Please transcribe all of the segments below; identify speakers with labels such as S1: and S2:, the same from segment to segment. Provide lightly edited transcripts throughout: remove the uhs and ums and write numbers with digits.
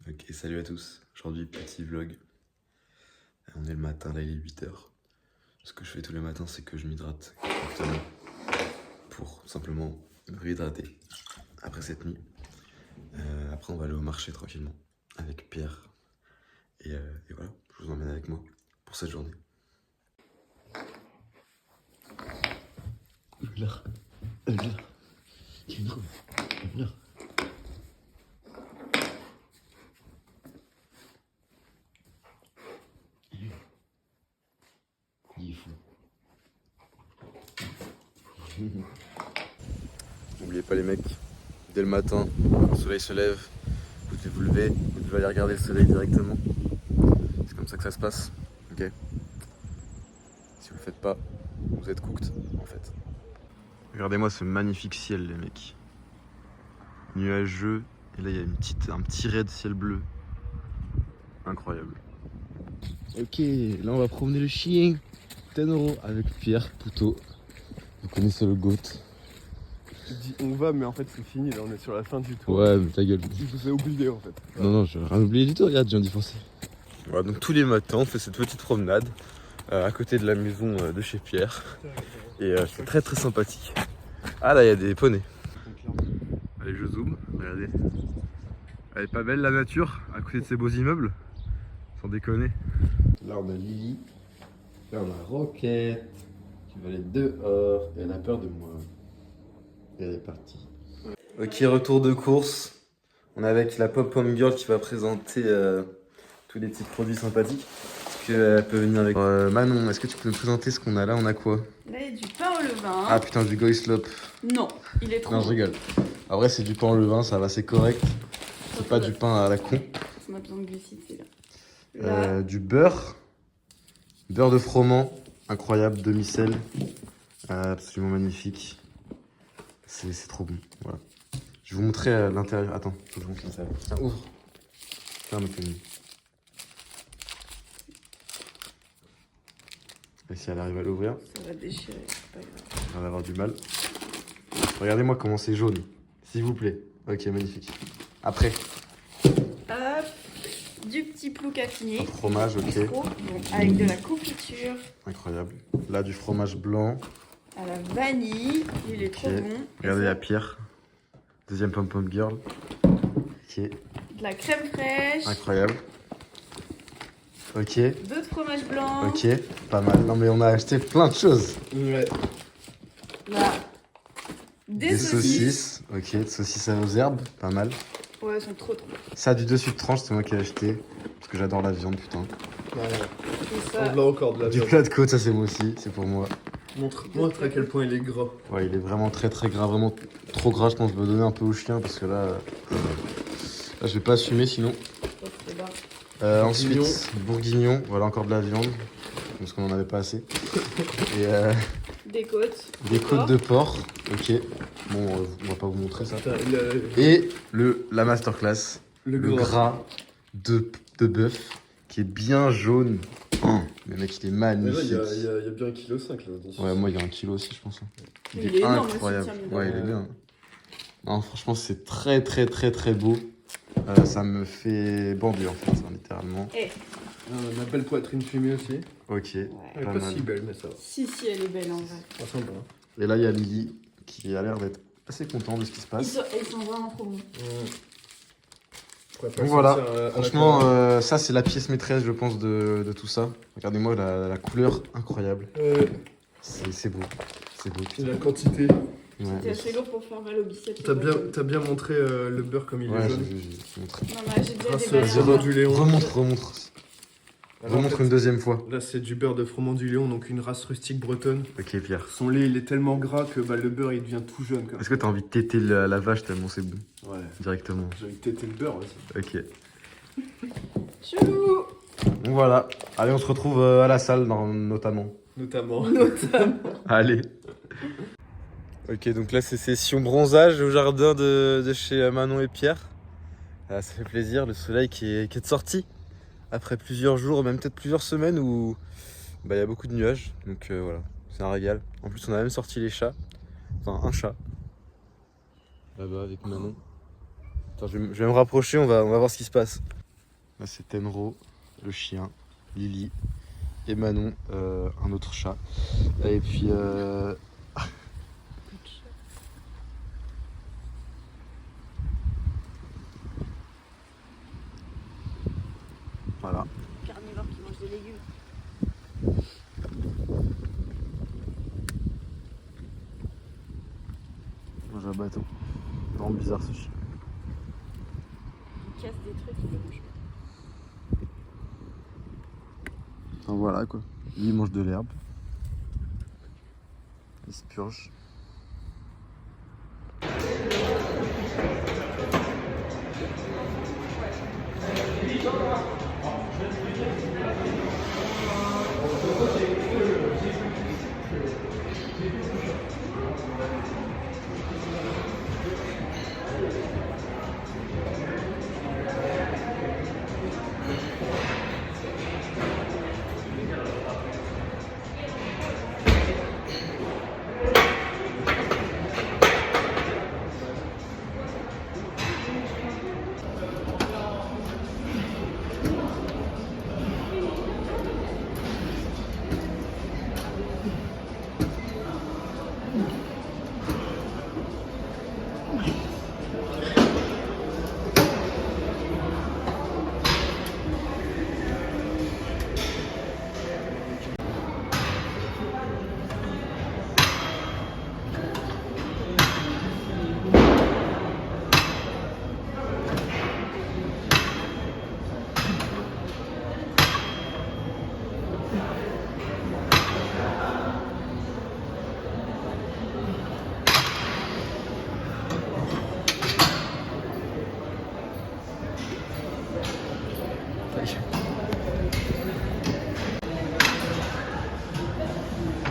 S1: Ok, salut à tous. Aujourd'hui, petit vlog. On est le matin, là il est 8h. Ce que je fais tous les matins, c'est que je m'hydrate correctement pour simplement me réhydrater après cette nuit. Après, on va aller au marché tranquillement avec Pierre. Et voilà, je vous emmène avec moi pour cette journée. Là, il y a une roue. Là. Il est fou. N'oubliez pas les mecs, dès le matin, quand le soleil se lève, vous devez vous lever, vous devez aller regarder le soleil directement. C'est comme ça que ça se passe, ok? Si vous le faites pas, vous êtes cooked en fait. Regardez-moi ce magnifique ciel les mecs. Nuageux, et là il y a un petit ray de ciel bleu. Incroyable. Ok, là on va promener le chien. 10 € avec Pierre Poutot. Vous connaissez le GOAT.
S2: Tu dis on va, mais en fait c'est fini, là on est sur la fin du tour.
S1: Ouais, mais ta gueule.
S2: Je vous ai oublié en fait.
S1: Non, non, j'ai rien oublié du tout, regarde, j'ai viens d'y penser. Voilà, donc tous les matins on fait cette petite promenade à côté de la maison de chez Pierre. Et c'est très très sympathique. Ah là, il y a des poneys. Allez, je zoome, regardez. Elle est pas belle la nature à côté de ces beaux immeubles? Sans déconner. Là on a Lily, là on a Roquette, qui va aller dehors et elle a peur de moi. Et elle est partie. Ok, retour de course. On est avec la Pom-Pom Girl qui va présenter tous les petits produits sympathiques. Est-ce qu'elle peut venir avec Manon, est-ce que tu peux nous présenter ce qu'on a là? On a quoi?
S3: Là, il y a du pain au levain.
S1: Ah putain, du Goislop.
S3: Non, il est trop
S1: Non, je rigole. En vrai, c'est du pain au levain, ça va, c'est correct. C'est pas du pain à la con.
S3: Ça m'a besoin de glucides, c'est là.
S1: Du beurre. Beurre de froment, incroyable, demi-sel. Absolument magnifique. C'est trop bon, voilà. Je vais vous montrer l'intérieur. Attends, faut que je vous montre l'intérieur. Tiens, ouvre. Ferme le panier. Et si elle arrive à l'ouvrir,
S3: Ça va déchirer, c'est pas grave.
S1: elle va avoir du mal. Regardez-moi comment c'est jaune, s'il vous plaît. Ok, magnifique. Après,
S3: Hop, du petit plouc affiné.
S1: un fromage, ok.
S3: Trop bon, avec de la confiture
S1: Incroyable. Là, du fromage blanc.
S3: à la vanille. Il est trop
S1: Ok.
S3: bon.
S1: Regardez
S3: Et ça,
S1: la Pierre. Deuxième pom-pom girl. Ok,
S3: de la crème fraîche.
S1: incroyable. Ok,
S3: Deux fromages blancs.
S1: ok, pas mal. Non mais on a acheté plein de choses.
S2: Ouais.
S3: Là, des saucisses.
S1: Ok, des saucisses aux herbes, pas mal.
S3: Ouais, elles sont trop trop.
S1: Ça, du dessus de tranche, c'est moi qui ai acheté. Parce que j'adore la viande, putain.
S2: Ouais.
S3: Et
S2: On
S3: ça,
S2: l'a encore de la
S1: Du
S2: viande.
S1: plat de côte, ça c'est moi aussi, c'est pour moi.
S2: Montre à quel point il est gras.
S1: Ouais, il est vraiment très très gras, vraiment trop gras. Je pense que je vais le donner un peu au chien parce que là je vais pas assumer sinon.
S3: oh, c'est bien.
S1: Ensuite, bourguignon, voilà encore de la viande. Parce qu'on en avait pas assez. Et
S3: Des côtes.
S1: des côtes de porc, ok. Bon, on va pas vous montrer ça.
S2: Putain,
S1: Et la masterclass,
S2: le
S1: le gras de bœuf qui est bien jaune. Oh, le mec, il est
S2: Mais là,
S1: magnifique.
S2: il y a bien 1,5 kg là. Dans ce
S1: Ouais, moi, il y a 1 kilo aussi, je pense.
S3: Il est énorme,
S1: incroyable.
S3: aussi, tiens,
S1: Ouais, il est bien. Non, franchement, c'est très, très, très, très beau. Ça me fait bander, en fait, hein, littéralement.
S3: Eh,
S2: Ma belle poitrine fumée aussi.
S1: Ok,
S3: ouais.
S2: Elle est
S1: pas
S2: pas
S1: mal.
S2: si belle, mais ça va.
S3: Si, elle est belle en vrai.
S2: Ça sympa.
S1: Et là, il y a Lily qui a l'air d'être assez content de ce qui se
S3: Ils
S1: passe.
S3: sont vraiment trop bons.
S1: Donc voilà, franchement, ça c'est la pièce maîtresse, je pense, de tout ça. Regardez-moi la couleur incroyable. C'est beau, c'est beau.
S2: Et
S1: Putain.
S2: la quantité.
S1: Ouais,
S3: C'est assez lourd pour faire mal au biceps.
S2: T'as bien montré le beurre comme il est
S1: ouais,
S2: jaune.
S1: j'ai montré.
S3: Non, mais j'ai déjà
S2: Grâce
S3: des
S2: au
S3: balles.
S2: froment du Léon.
S1: Remontre.
S2: Alors, en
S1: Remontre
S2: fait,
S1: une deuxième fois.
S2: Là, c'est du beurre de froment du Léon, donc une race rustique bretonne.
S1: Ok, Pierre.
S2: Son lait, il est tellement gras que le beurre, il devient tout jaune. Comme
S1: Est-ce que t'as envie de téter la vache tellement c'est bon?
S2: Ouais.
S1: Directement.
S2: J'ai envie de téter le beurre aussi.
S1: Ok.
S3: Chou.
S1: Donc voilà. Allez, on se retrouve à la salle, notamment.
S2: Notamment.
S1: Allez. Ok, donc là c'est session bronzage au jardin de chez Manon et Pierre. Ça fait plaisir, le soleil qui est de sortie. Après plusieurs jours, même peut-être plusieurs semaines où il y a beaucoup de nuages. Donc voilà, c'est un régal. En plus on a même sorti les chats. Enfin un chat. Là-bas avec Manon. Attends, je vais me rapprocher, on va voir ce qui se passe. Là c'est Tenro, le chien, Lily et Manon, un autre chat. Et puis voilà.
S3: Carnivore qui mange des légumes.
S1: Mange un bateau. Vraiment bizarre ce chien.
S3: Il casse des trucs, il les mange pas.
S1: Enfin, voilà quoi. Lui il mange de l'herbe. Il se purge.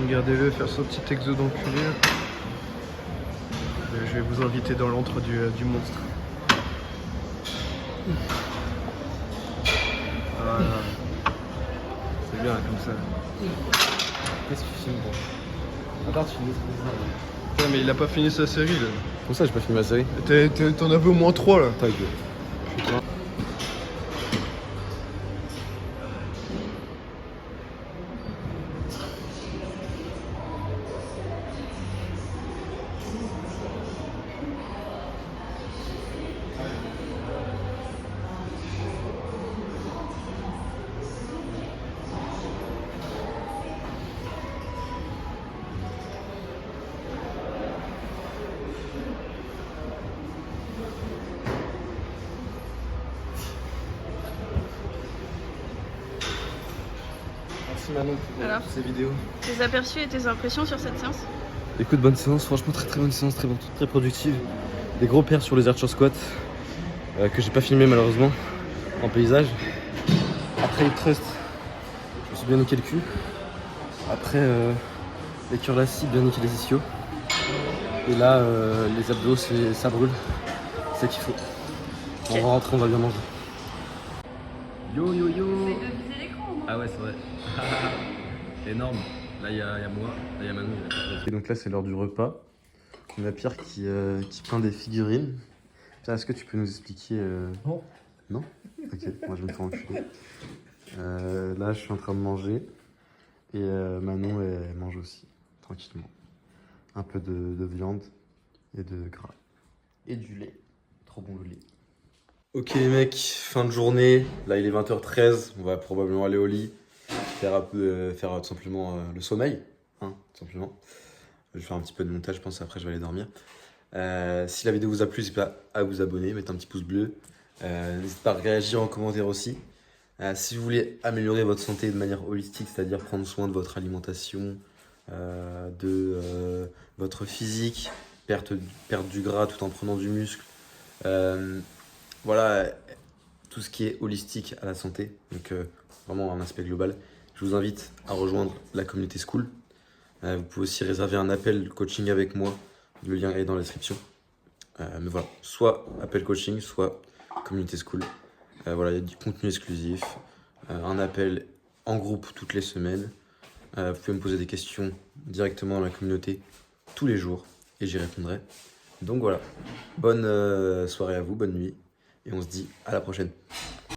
S2: Regardez-le faire son petit exo d'enculé. Je vais vous inviter dans l'antre du monstre. Voilà. C'est bien comme ça.
S1: Qu'est-ce que tu filmes pour Attends, tu filmes ça.
S2: Putain, mais il a pas fini sa série là.
S1: Comment ça j'ai pas filmé ma série?
S2: T'en avais au moins 3 là.
S1: Ta gueule. Merci Manon pour
S3: Alors
S1: ces vidéos.
S3: Tes aperçus et tes impressions sur cette séance?
S1: Écoute, bonne séance, franchement très bonne séance, très productive. Des gros pairs sur les archer squats que j'ai pas filmé malheureusement en paysage. Après hip thrust, je me suis bien niqué le cul. Après les curls assis, bien niqué les ischios. Et là les abdos ça brûle, c'est qu'il faut. On va rentrer, on va bien manger. Yo yo yo.
S3: viser l'écran au moins.
S1: Ah ouais c'est vrai. Énorme. Là il y a moi, là il y a Manon. Et donc là c'est l'heure du repas. On a Pierre qui peint des figurines. Pierre, est-ce que tu peux nous expliquer
S2: Non.
S1: Non. Ok, moi je me fais enculer. Là je suis en train de manger. Et Manon elle mange aussi, tranquillement. Un peu de viande et de gras. Et du lait. Trop bon le lait. Ok les mecs, fin de journée. Là il est 20h13, on va probablement aller au lit. Faire tout simplement le sommeil, hein, tout simplement. Je vais faire un petit peu de montage, je pense, après je vais aller dormir. Si la vidéo vous a plu, n'hésitez pas à vous abonner, mettre un petit pouce bleu. N'hésitez pas à réagir en commentaire aussi. Si vous voulez améliorer votre santé de manière holistique, c'est-à-dire prendre soin de votre alimentation, de votre physique, perdre du gras tout en prenant du muscle, voilà, tout ce qui est holistique à la santé, donc vraiment un aspect global. Je vous invite à rejoindre la communauté School. Vous pouvez aussi réserver un appel coaching avec moi. Le lien est dans la description. Mais voilà, soit appel coaching, soit communauté School. Voilà, il y a du contenu exclusif, un appel en groupe toutes les semaines. Vous pouvez me poser des questions directement dans la communauté tous les jours et j'y répondrai. Donc voilà, bonne soirée à vous, bonne nuit et on se dit à la prochaine.